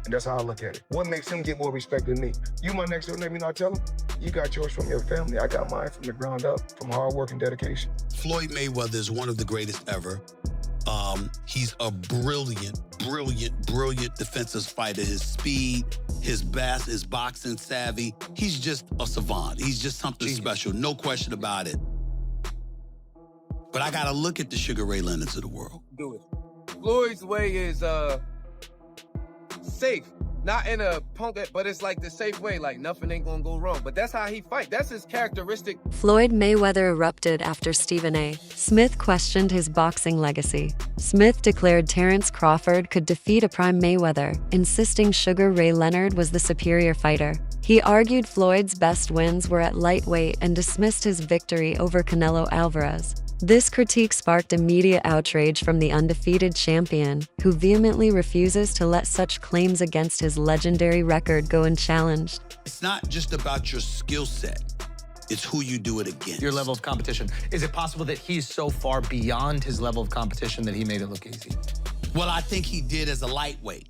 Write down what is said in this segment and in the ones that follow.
And that's how I look at it. What makes him get more respect than me? You my next door neighbor, you know, I tell him, you got yours from your family. I got mine from the ground up, from hard work and dedication. Floyd Mayweather is one of the greatest ever. He's a brilliant defensive fighter. His speed, his boxing savvy. He's just a savant. He's just something special, no question about it. But I gotta look at the Sugar Ray Leonards of the world. Do it. Floyd's way is safe. Not in a punk, but it's like the safe way, like nothing ain't gonna go wrong. But that's how he fight. That's his characteristic. Floyd Mayweather erupted after Stephen A. Smith questioned his boxing legacy. Smith declared Terence Crawford could defeat a prime Mayweather, insisting Sugar Ray Leonard was the superior fighter. He argued Floyd's best wins were at lightweight and dismissed his victory over Canelo Alvarez. This critique sparked immediate outrage from the undefeated champion, who vehemently refuses to let such claims against his legendary record go unchallenged. It's not just about your skill set. It's who you do it against. Your level of competition. Is it possible that he's so far beyond his level of competition that he made it look easy? Well, I think he did as a lightweight.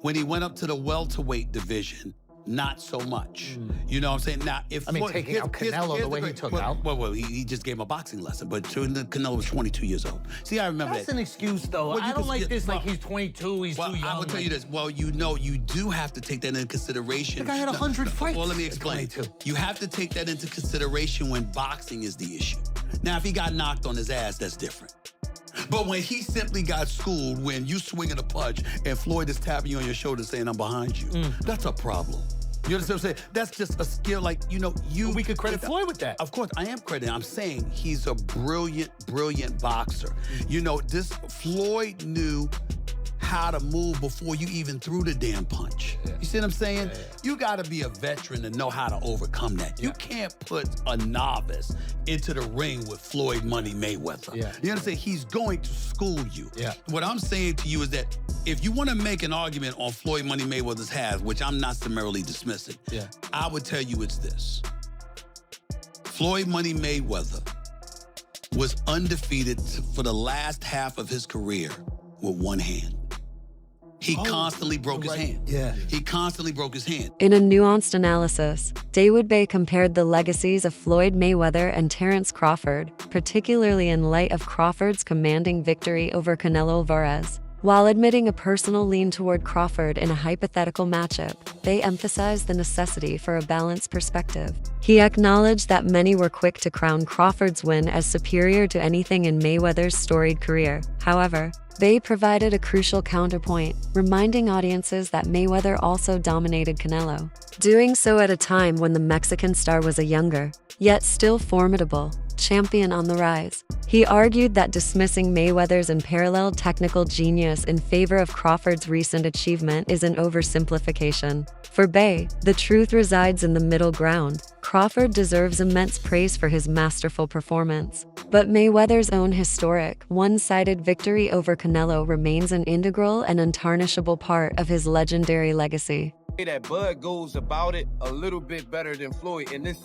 When he went up to the welterweight division, not so much. You know what I'm saying? Now, if taking out Canelo the way he took out. Well, he just gave him a boxing lesson, but Canelo was 22 years old. See, I remember That's an excuse, though. I don't like this, like he's 22, he's too young. I will tell you this. Well, you know, you do have to take that into consideration. The guy had 100 fights. Well, let me explain. 22. You have to take that into consideration when boxing is the issue. Now, if he got knocked on his ass, that's different. But when he simply got schooled, when you swinging a punch and Floyd is tapping you on your shoulder saying, I'm behind you, that's a problem. You understand what I'm saying? That's just a skill, like, you know, we could credit Floyd with that. Of course, I am crediting. I'm saying he's a brilliant boxer. You know, Floyd knew how to move before you even threw the damn punch. You see what I'm saying? You gotta be a veteran to know how to overcome that. You can't put a novice into the ring with Floyd Money Mayweather. You understand? He's going to school you. What I'm saying to you is that if you wanna make an argument on Floyd Money Mayweather's half, which I'm not summarily dismissing, I would tell you it's this. Floyd Money Mayweather was undefeated for the last half of his career with one hand. He constantly broke his hand. He constantly broke his hand. In a nuanced analysis, Dawood Bey compared the legacies of Floyd Mayweather and Terence Crawford, particularly in light of Crawford's commanding victory over Canelo Alvarez. While admitting a personal lean toward Crawford in a hypothetical matchup, Bey emphasized the necessity for a balanced perspective. He acknowledged that many were quick to crown Crawford's win as superior to anything in Mayweather's storied career. However, Bey provided a crucial counterpoint, reminding audiences that Mayweather also dominated Canelo, doing so at a time when the Mexican star was a younger, yet still formidable, champion on the rise. He argued that dismissing Mayweather's unparalleled technical genius in favor of Crawford's recent achievement is an oversimplification. For Bey, the truth resides in the middle ground. Crawford deserves immense praise for his masterful performance, but Mayweather's own historic, one-sided victory over Canelo remains an integral and untarnishable part of his legendary legacy. That Bud goes about it a little bit better than Floyd in this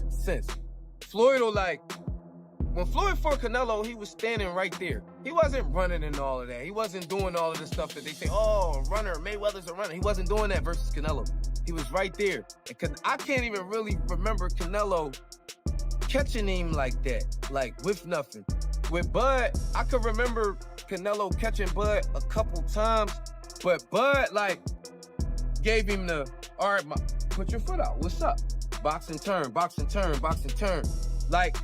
sense. Floyd will when Floyd fought Canelo, he was standing right there. He wasn't running and all of that. He wasn't doing all of the stuff that they say, oh, a runner, Mayweather's a runner. He wasn't doing that versus Canelo. He was right there. And I can't even really remember Canelo catching him like that, with nothing. With Bud, I could remember Canelo catching Bud a couple times, but Bud, gave him the, all right, put your foot out, what's up? Boxing turn, boxing turn, boxing turn.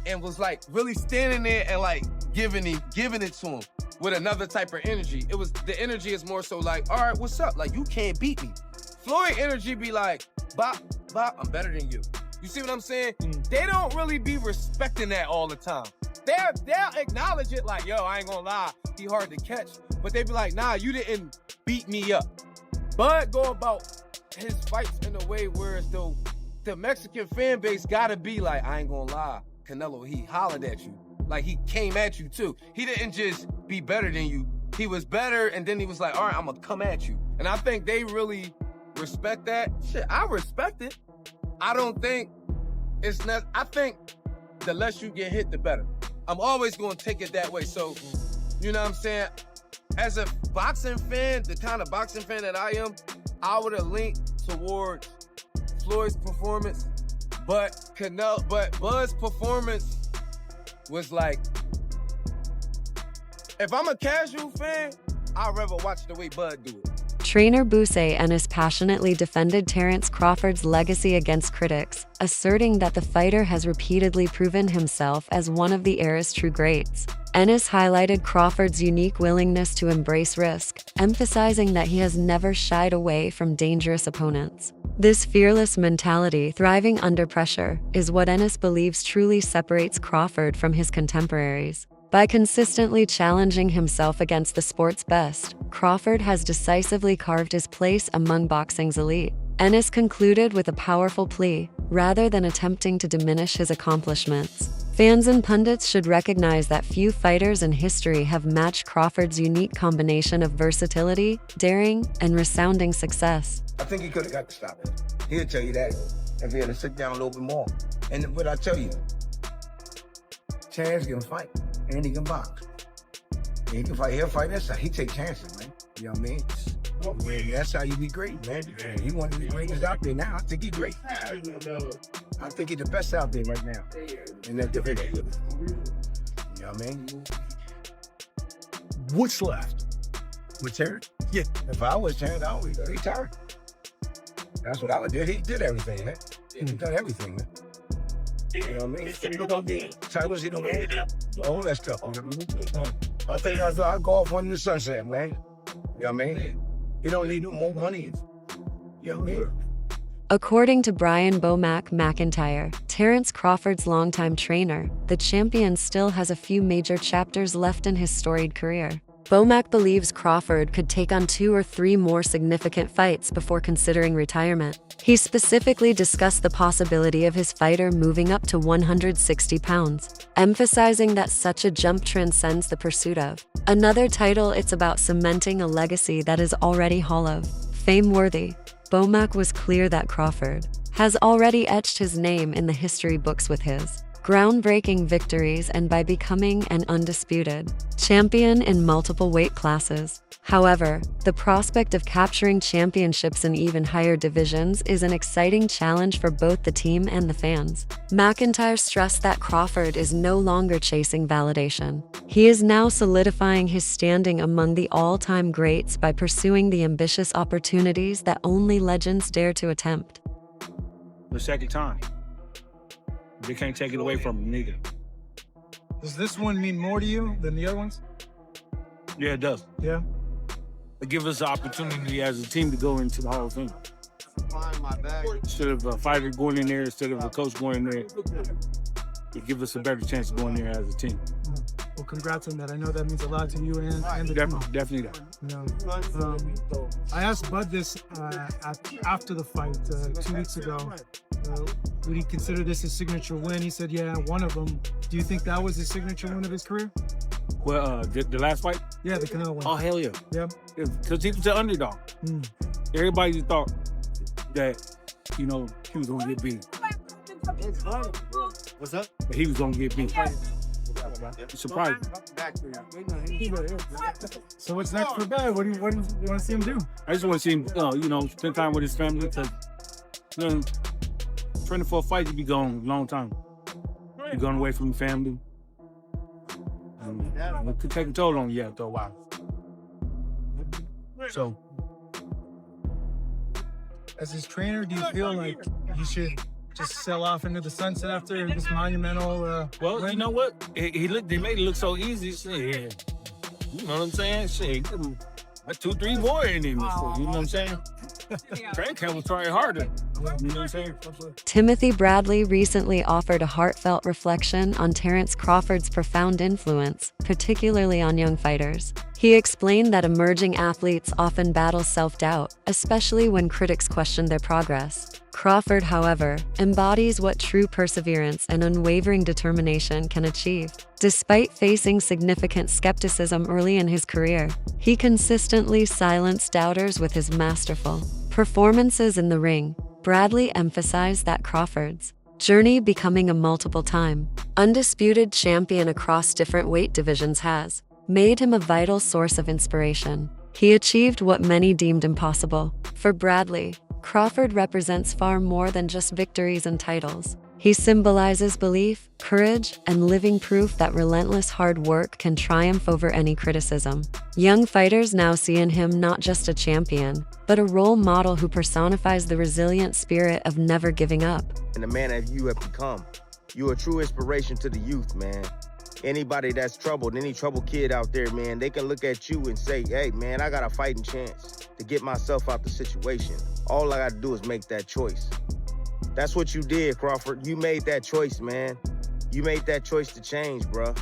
And was really standing there and giving it to him with another type of energy. The energy is more so all right, what's up? You can't beat me. Floyd energy be bop, bop, I'm better than you. You see what I'm saying? They don't really be respecting that all the time. They'll acknowledge it yo, I ain't gonna lie, he hard to catch. But they be nah, you didn't beat me up. Bud go about his fights in a way where it's though the Mexican fan base gotta be I ain't gonna lie, Canelo, he hollered at you. He came at you too. He didn't just be better than you. He was better, and then he was all right, I'm gonna come at you. And I think they really respect that. Shit, I respect it. I don't think it's not, I think the less you get hit, the better. I'm always gonna take it that way. So, you know what I'm saying? As a boxing fan, the kind of boxing fan that I am, I would have leaned towards Floyd's performance, but Bud's performance was like, if I'm a casual fan, I'd rather watch the way Bud do it. Trainer Busay Ennis passionately defended Terence Crawford's legacy against critics, asserting that the fighter has repeatedly proven himself as one of the era's true greats. Ennis highlighted Crawford's unique willingness to embrace risk, emphasizing that he has never shied away from dangerous opponents. This fearless mentality, thriving under pressure, is what Ennis believes truly separates Crawford from his contemporaries. By consistently challenging himself against the sport's best, Crawford has decisively carved his place among boxing's elite. Ennis concluded with a powerful plea, rather than attempting to diminish his accomplishments. Fans and pundits should recognize that few fighters in history have matched Crawford's unique combination of versatility, daring, and resounding success. I think he could have got to stop it. He'll tell you that if he had to sit down a little bit more. But I tell you, Chaz can fight and he can box. He can fight. He'll fight that side. He take chances, man. You know what I mean? Yeah, that's how you be great, man. He one of the greatest out there now. I think he's great. I think he's the best out there right now in that division. You know what I mean? What's left? With Terence? Yeah. If I was Terence, I would retire. That's what I would do. He did everything, man. He done everything, man. You know what I mean? Titles, he don't need all that stuff. I think I'd go off on the sunset, man. You know what I mean? He don't need no more money. You know what I mean? According to Brian Bomac McIntyre, Terence Crawford's longtime trainer, the champion still has a few major chapters left in his storied career. Bomac believes Crawford could take on 2 or 3 more significant fights before considering retirement. He specifically discussed the possibility of his fighter moving up to 160 pounds, emphasizing that such a jump transcends the pursuit of another title. It's about cementing a legacy that is already Hall of Fame-worthy. Bomac was clear that Crawford has already etched his name in the history books with his groundbreaking victories and by becoming an undisputed champion in multiple weight classes. However, the prospect of capturing championships in even higher divisions is an exciting challenge for both the team and the fans. McIntyre stressed that Crawford is no longer chasing validation. He is now solidifying his standing among the all-time greats by pursuing the ambitious opportunities that only legends dare to attempt. The second time. They can't take it away from him, neither. Does this one mean more to you than the other ones? Yeah, it does. Yeah? It gives us the opportunity as a team to go into the Hall of Fame. Instead of a fighter going in there, instead of a coach going in there, it gives us a better chance of going there as a team. Well, congrats on that. I know that means a lot to you and the team. Definitely that. Yeah. I asked Bud this after the fight 2 weeks ago. Would he consider this his signature win? He said, yeah, one of them. Do you think that was his signature win of his career? Well, the last fight? Yeah, the Canelo one. Oh, hell yeah. Yeah? Because he was the underdog. Everybody thought that, he was going to get beat. What's up? But he was going to get beat. Surprised me. So what's next for Bud? What do you want to see him do? I just want to see him, spend time with his family. Because, training for a fight, you be gone a long time. You're going away from your family. It could take a toll on you after a while. So, as his trainer, do you feel like you should just sell off into the sunset after this monumental well, win? you know what? They made it look so easy. Shit. You know what I'm saying? Shit, 2, 3 more in him. So, you know what I'm saying? Trent was trying harder. You know what I'm saying? Timothy Bradley recently offered a heartfelt reflection on Terence Crawford's profound influence, particularly on young fighters. He explained that emerging athletes often battle self-doubt, especially when critics question their progress. Crawford, however, embodies what true perseverance and unwavering determination can achieve. Despite facing significant skepticism early in his career, he consistently silenced doubters with his masterful performances in the ring. Bradley emphasized that Crawford's journey becoming a multiple-time undisputed champion across different weight divisions has made him a vital source of inspiration. He achieved what many deemed impossible. For Bradley, Crawford represents far more than just victories and titles. He symbolizes belief, courage, and living proof that relentless hard work can triumph over any criticism. Young fighters now see in him not just a champion, but a role model who personifies the resilient spirit of never giving up. And the man that you have become, you're a true inspiration to the youth, man. Anybody that's troubled, any troubled kid out there, man, they can look at you and say, hey, man, I got a fighting chance to get myself out the situation. All I got to do is make that choice. That's what you did, Crawford. You made that choice, man. You made that choice to change, bro.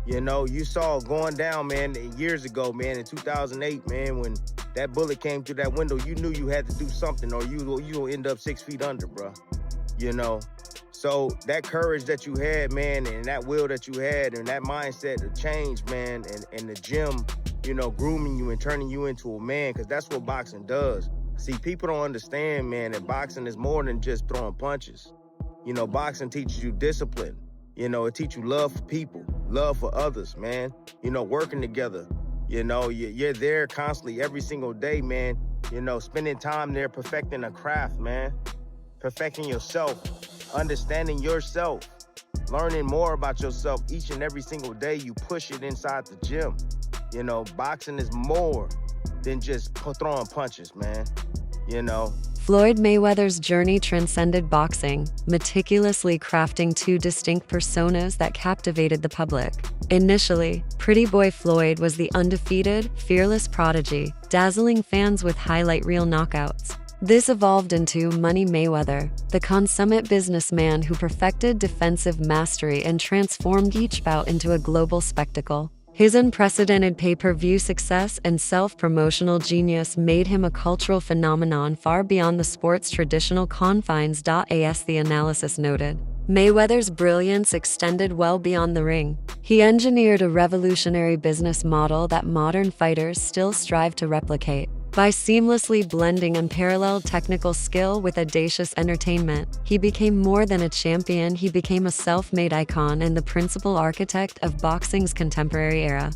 You know, you saw going down, man, years ago, man, in 2008, man, when that bullet came through that window, you knew you had to do something or you'll end up 6 feet under, bro. You know? So that courage that you had, man, and that will that you had and that mindset of change, man, and the gym, you know, grooming you and turning you into a man, because that's what boxing does. See, people don't understand, man, that boxing is more than just throwing punches. You know, boxing teaches you discipline. You know, it teaches you love for people, love for others, man. You know, working together. You know, you're there constantly every single day, man. You know, spending time there perfecting a craft, man. Perfecting yourself, understanding yourself, learning more about yourself each and every single day. You push it inside the gym. You know, boxing is more than just throwing punches, man. You know. Floyd Mayweather's journey transcended boxing, meticulously crafting two distinct personas that captivated the public. Initially, Pretty Boy Floyd was the undefeated, fearless prodigy, dazzling fans with highlight reel knockouts. This evolved into Money Mayweather, the consummate businessman who perfected defensive mastery and transformed each bout into a global spectacle. His unprecedented pay-per-view success and self-promotional genius made him a cultural phenomenon far beyond the sport's traditional confines. As the analysis noted, Mayweather's brilliance extended well beyond the ring. He engineered a revolutionary business model that modern fighters still strive to replicate. By seamlessly blending unparalleled technical skill with audacious entertainment, he became more than a champion. He became a self-made icon and the principal architect of boxing's contemporary era.